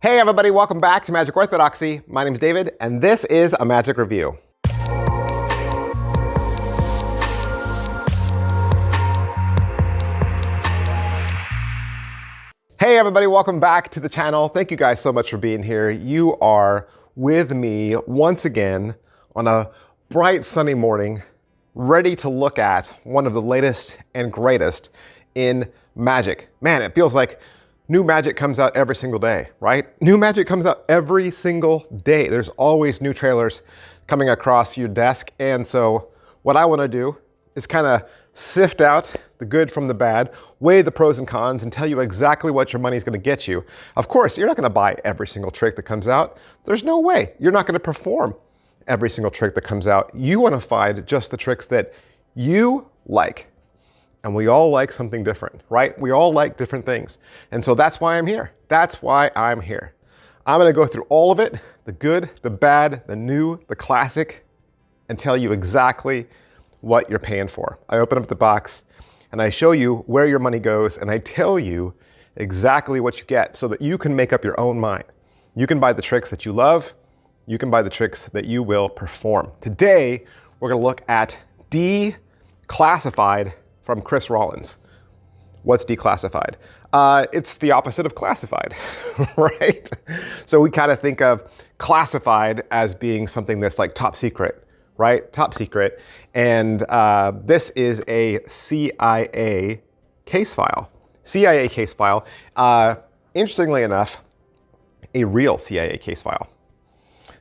Hey everybody, welcome back to Magic Orthodoxy. My name is David, and this is a Magic Review. Hey everybody, welcome back to the channel. Thank you guys so much for being here. You are with me once again on a bright sunny morning, ready to look at one of the latest and greatest in Magic. Man, it feels like new Magic comes out every single day, right? New Magic comes out every single day. There's always new trailers coming across your desk. And so what I want to do is kind of sift out the good from the bad, weigh the pros and cons, and tell you exactly what your money is going to get you. Of course, you're not going to buy every single trick that comes out. There's no way. You're not going to perform every single trick that comes out. You want to find just the tricks that you like. And we all like something different, right? We all like different things. And so that's why I'm here. That's why I'm here. I'm going to go through all of it, the good, the bad, the new, the classic, and tell you exactly what you're paying for. I open up the box and I show you where your money goes, and I tell you exactly what you get so that you can make up your own mind. You can buy the tricks that you love. You can buy the tricks that you will perform. Today, we're going to look at Declassified from Chris Rawlins. What's Declassified? It's the opposite of classified, right? So we kind of think of classified as being something that's like top secret, right? Top secret. And this is a CIA case file. CIA case file. Interestingly enough, a real CIA case file.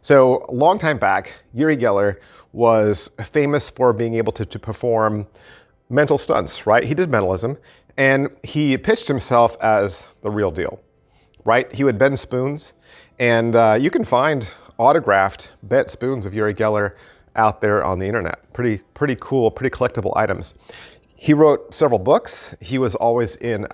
So a long time back, Uri Geller was famous for being able to perform mental stunts, right? He did mentalism, and he pitched himself as the real deal, right? He would bend spoons, and you can find autographed bent spoons of Uri Geller out there on the internet. Pretty cool, pretty collectible items. He wrote several books. He was always in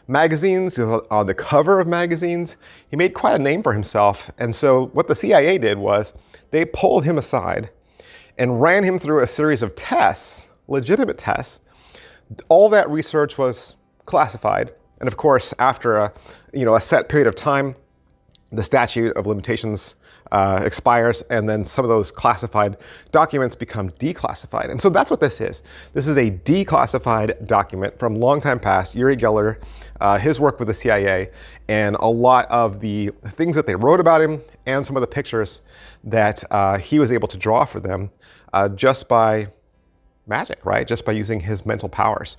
magazines, on the cover of magazines. He made quite a name for himself. And so what the CIA did was they pulled him aside and ran him through a series of tests, legitimate tests. All that research was classified. And of course, after a set period of time, the statute of limitations expires, and then some of those classified documents become declassified. And so that's what this is. This is a declassified document from long time past, Uri Geller, his work with the CIA, and a lot of the things that they wrote about him, and some of the pictures that he was able to draw for them just by magic, right? Just by using his mental powers.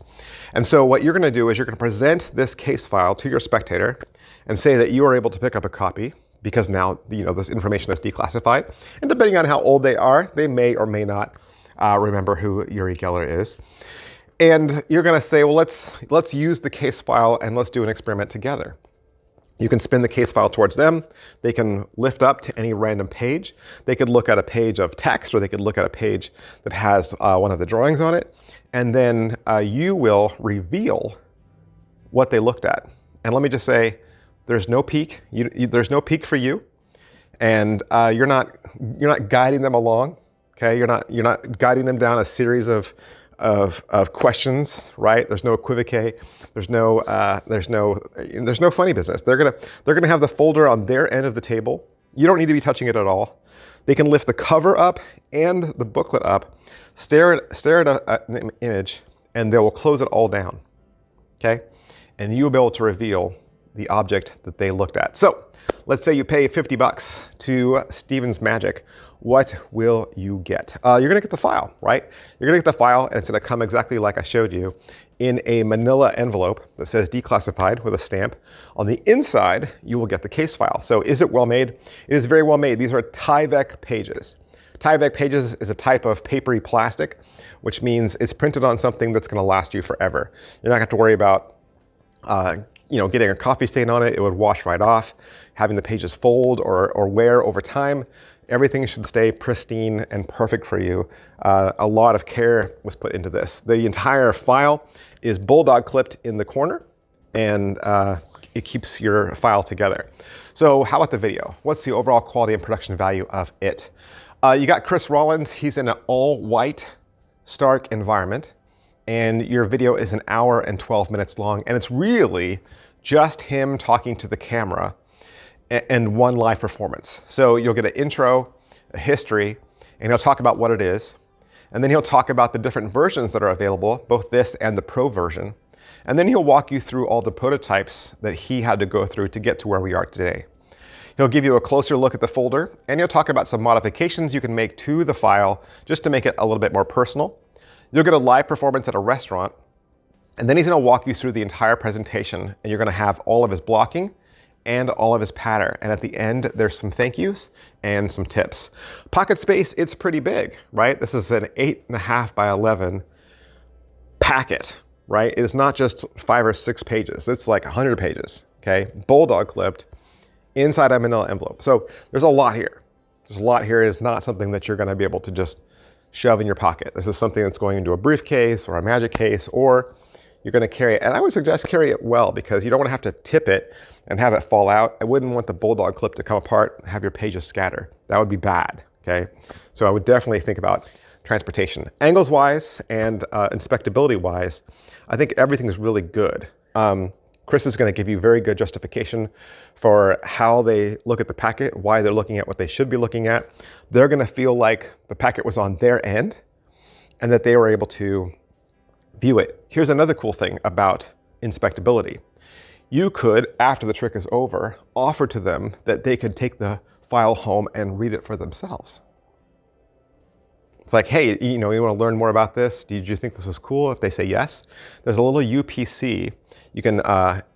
And so what you're going to do is you're going to present this case file to your spectator and say that you are able to pick up a copy, because now this information is declassified. And depending on how old they are, they may or may not remember who Uri Geller is. And you're going to say, well, let's use the case file and let's do an experiment together. You can spin the case file towards them. They can lift up to any random page. They could look at a page of text, or they could look at a page that has one of the drawings on it. And then you will reveal what they looked at. And let me just say, there's no peek. There's no peek for you, and you're not guiding them along. Okay, you're not guiding them down a series of questions, right? There's no equivocate. There's no funny business. They're gonna have the folder on their end of the table. You don't need to be touching it at all. They can lift the cover up and the booklet up, stare at an image, and they will close it all down. Okay, and you'll be able to reveal the object that they looked at. So let's say you pay $50 to Steven's Magic. What will you get? You're going to get the file, right? You're going to get the file, and it's going to come exactly like I showed you in a manila envelope that says Declassified with a stamp. On the inside, you will get the case file. So is it well made? It is very well made. These are Tyvek pages. Tyvek pages is a type of papery plastic, which means it's printed on something that's going to last you forever. You're not going to have to worry about getting a coffee stain on it. It would wash right off. Having the pages fold or wear over time. Everything should stay pristine and perfect for you. A lot of care was put into this. The entire file is bulldog clipped in the corner, and it keeps your file together. So how about the video? What's the overall quality and production value of it? You got Chris Rawlins. He's in an all-white, stark environment. And your video is 1 hour and 12 minutes long. And it's really just him talking to the camera and one live performance. So you'll get an intro, a history, and he'll talk about what it is. And then he'll talk about the different versions that are available, both this and the Pro version. And then he'll walk you through all the prototypes that he had to go through to get to where we are today. He'll give you a closer look at the folder, and he'll talk about some modifications you can make to the file just to make it a little bit more personal. You'll get a live performance at a restaurant, and then he's going to walk you through the entire presentation, and you're going to have all of his blocking and all of his patter. And at the end, there's some thank yous and some tips. Pocket space, it's pretty big, right? This is an 8.5 by 11 packet, right? It's not just 5 or 6 pages. It's like 100 pages, okay? Bulldog clipped inside a manila envelope. So there's a lot here. There's a lot here. It's not something that you're going to be able to just shove in your pocket. This is something that's going into a briefcase or a magic case, or you're going to carry it. And I would suggest carry it well, because you don't want to have to tip it and have it fall out. I wouldn't want the bulldog clip to come apart and have your pages scatter. That would be bad, okay? So I would definitely think about transportation. Angles wise and inspectability wise, I think everything is really good. Chris is going to give you very good justification for how they look at the packet, why they're looking at what they should be looking at. They're going to feel like the packet was on their end and that they were able to view it. Here's another cool thing about inspectability. You could, after the trick is over, offer to them that they could take the file home and read it for themselves. It's like, hey, you want to learn more about this? Did you think this was cool? If they say yes, there's a little UPC. You can,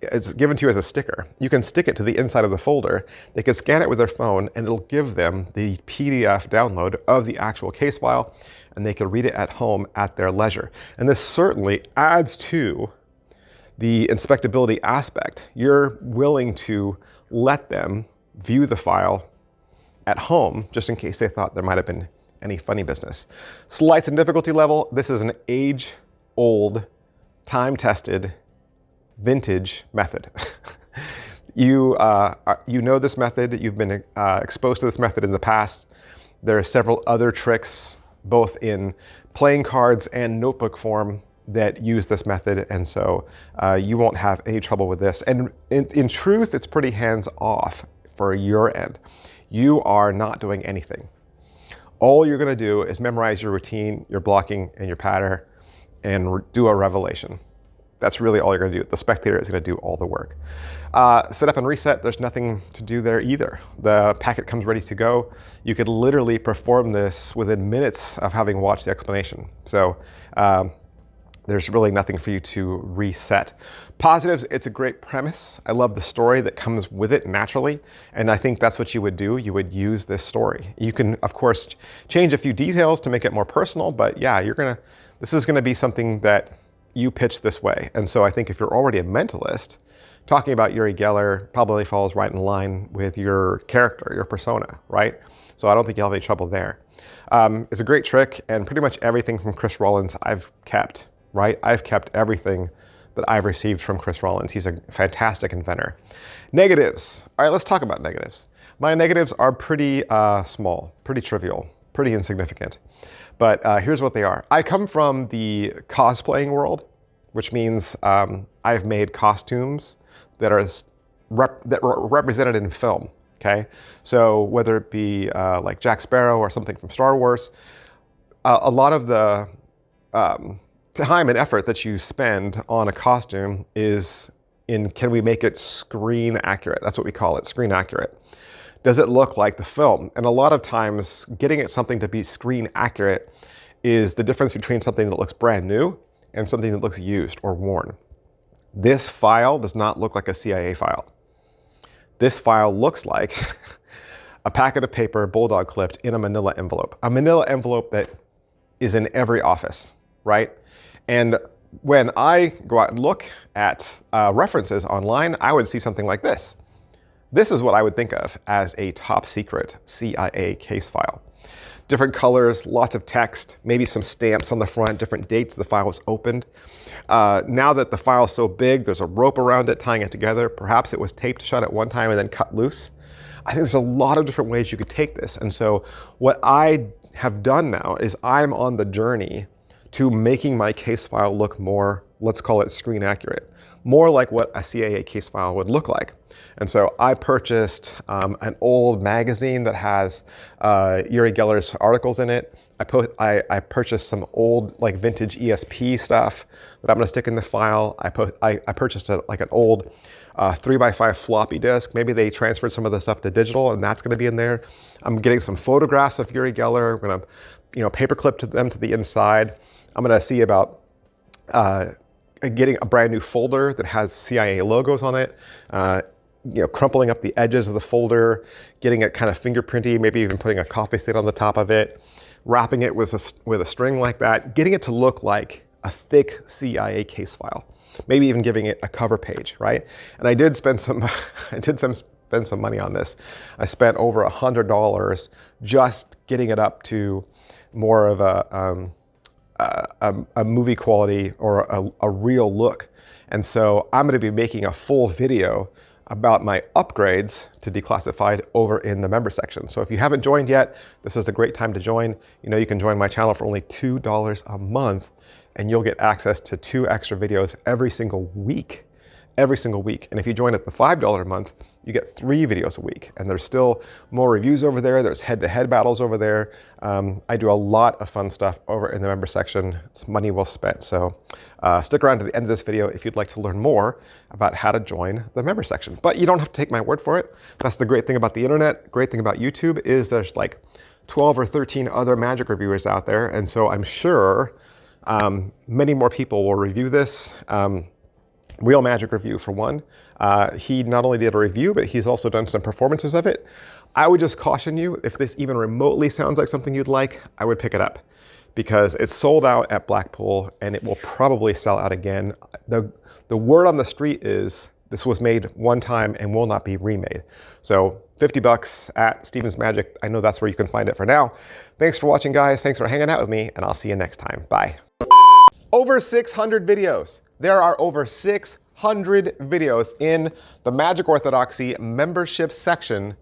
it's given to you as a sticker. You can stick it to the inside of the folder. They can scan it with their phone, and it'll give them the PDF download of the actual case file, and they can read it at home at their leisure. And this certainly adds to the inspectability aspect. You're willing to let them view the file at home, just in case they thought there might have been any funny business. Slice and difficulty level. This is an age-old, time-tested, vintage method. You know this method. You've been exposed to this method in the past. There are several other tricks, both in playing cards and notebook form, that use this method, and so you won't have any trouble with this. And in truth, it's pretty hands-off for your end. You are not doing anything. All you're going to do is memorize your routine, your blocking, and your pattern, and do a revelation. That's really all you're going to do. The spectator is going to do all the work. Set up and reset, there's nothing to do there either. The packet comes ready to go. You could literally perform this within minutes of having watched the explanation. So there's really nothing for you to reset. Positives, it's a great premise. I love the story that comes with it naturally, and I think that's what you would do. You would use this story. You can, of course, change a few details to make it more personal, but yeah, this is gonna be something that you pitch this way. And so I think if you're already a mentalist, talking about Uri Geller probably falls right in line with your character, your persona, right? So I don't think you'll have any trouble there. It's a great trick, and pretty much everything from Chris Rawlins I've kept. Right? I've kept everything that I've received from Chris Rawlins. He's a fantastic inventor. Negatives. All right, let's talk about negatives. My negatives are pretty small, pretty trivial, pretty insignificant. But here's what they are. I come from the cosplaying world, which means I've made costumes that are represented in film. Okay, so whether it be like Jack Sparrow or something from Star Wars, a lot of the time and effort that you spend on a costume is in, can we make it screen accurate? That's what we call it, screen accurate. Does it look like the film? And a lot of times getting it something to be screen accurate is the difference between something that looks brand new and something that looks used or worn. This file does not look like a CIA file. This file looks like a packet of paper, bulldog clipped in a manila envelope. A manila envelope that is in every office, right? And when I go out and look at references online, I would see something like this. This is what I would think of as a top secret CIA case file. Different colors, lots of text, maybe some stamps on the front, different dates the file was opened. Now that the file is so big, there's a rope around it tying it together. Perhaps it was taped shut at one time and then cut loose. I think there's a lot of different ways you could take this. And so what I have done now is I'm on the journey to making my case file look more, let's call it screen accurate, more like what a CIA case file would look like. And so I purchased an old magazine that has Uri Geller's articles in it. I purchased some old like vintage ESP stuff that I'm gonna stick in the file. I purchased like an old 3x5 floppy disk. Maybe they transferred some of the stuff to digital and that's gonna be in there. I'm getting some photographs of Uri Geller. I'm gonna paperclip them to the inside. I'm gonna see about getting a brand new folder that has CIA logos on it. Crumpling up the edges of the folder, getting it kind of fingerprinty, maybe even putting a coffee stain on the top of it, wrapping it with a string like that, getting it to look like a thick CIA case file, maybe even giving it a cover page, right? And I did spend some money on this. I spent over $100 just getting it up to more of a movie quality or a real look. And so I'm going to be making a full video about my upgrades to Declassified over in the member section. So if you haven't joined yet, this is a great time to join. You can join my channel for only $2 a month and you'll get access to 2 extra videos every single week. And if you join at the $5 a month, you get 3 videos a week. And there's still more reviews over there. There's head-to-head battles over there. I do a lot of fun stuff over in the member section. It's money well spent. So stick around to the end of this video if you'd like to learn more about how to join the member section. But you don't have to take my word for it. That's the great thing about the internet. Great thing about YouTube is there's like 12 or 13 other magic reviewers out there. And so I'm sure many more people will review this. Real Magic Review, for one. He not only did a review, but he's also done some performances of it. I would just caution you, if this even remotely sounds like something you'd like, I would pick it up because it's sold out at Blackpool and it will probably sell out again. The word on the street is this was made one time and will not be remade. So $50 at Stevens Magic. I know that's where you can find it for now. Thanks for watching, guys. Thanks for hanging out with me, and I'll see you next time. Bye. Over 600 videos. There are over 600 videos in the Magic Orthodoxy membership section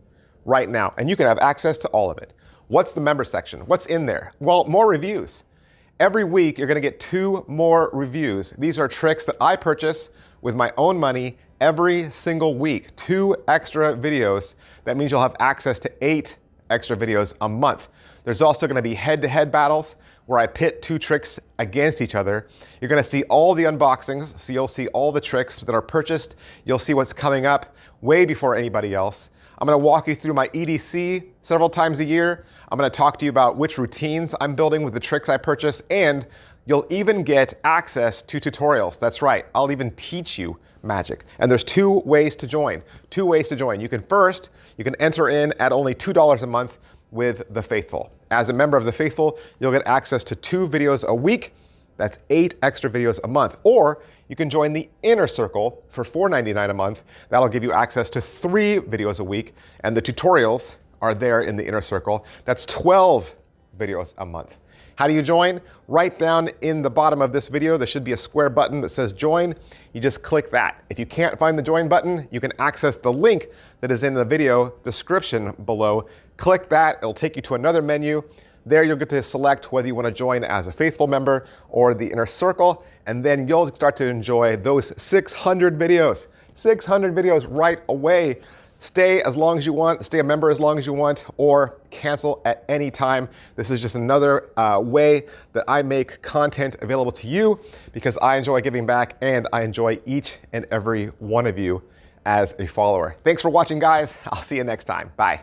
right now, and you can have access to all of it. What's the member section? What's in there? Well, more reviews. Every week, you're gonna get 2 more reviews. These are tricks that I purchase with my own money every single week. 2 extra videos. That means you'll have access to 8 extra videos a month. There's also gonna be head-to-head battles where I pit 2 tricks against each other. You're gonna see all the unboxings, so you'll see all the tricks that are purchased. You'll see what's coming up way before anybody else. I'm gonna walk you through my EDC several times a year. I'm gonna talk to you about which routines I'm building with the tricks I purchase, and you'll even get access to tutorials. That's right, I'll even teach you magic. And there's 2 ways to join. 2 ways to join. You can enter in at only $2 a month with the Faithful. As a member of the Faithful, you'll get access to 2 videos a week. That's 8 extra videos a month. Or you can join the Inner Circle for $4.99 a month. That'll give you access to 3 videos a week. And the tutorials are there in the Inner Circle. That's 12 videos a month. How do you join? Right down in the bottom of this video, there should be a square button that says join. You just click that. If you can't find the join button, you can access the link that is in the video description below. Click that, it'll take you to another menu. There you'll get to select whether you want to join as a Faithful member or the Inner Circle, and then you'll start to enjoy those 600 videos. 600 videos right away. Stay as long as you want, stay a member as long as you want, or cancel at any time. This is just another way that I make content available to you because I enjoy giving back and I enjoy each and every one of you as a follower. Thanks for watching, guys. I'll see you next time. Bye.